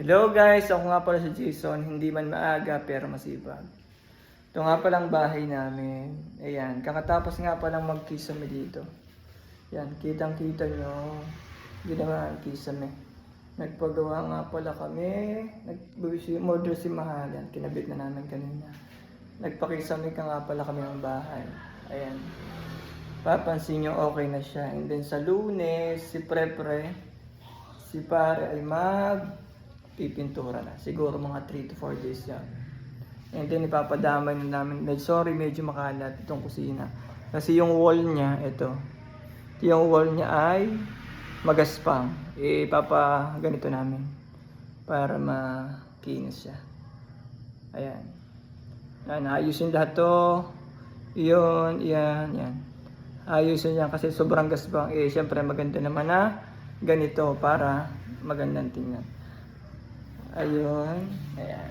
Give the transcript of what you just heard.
Hello guys, ako nga pala si Jason, hindi man maaga pero masipag. Ito nga palang bahay namin. Ayan, kakatapos nga palang magkisame dito. Ayan, kitang-kita nyo, ginawa ang kisame. Nagpagawa nga pala kami, nag-order si Mahalan, kinabit na namin kanina. Nagpakisame ka nga pala kami ng bahay. Ayan, papansin nyo okay na siya. And then sa Lunes, si si pare ay pipintura na. Siguro mga 3 to 4 days yan. And then ipapadamay na namin. Sorry, medyo makalat itong kusina. Kasi yung wall niya, ito. Yung wall niya ay magaspang. Ganito namin. Para makinis siya. Ayan. Ayan, ayusin lahat to. Yan. Ayusin yan kasi sobrang gaspang. Siyempre maganda naman na ganito para magandang tingnan. Ayun. Ayan.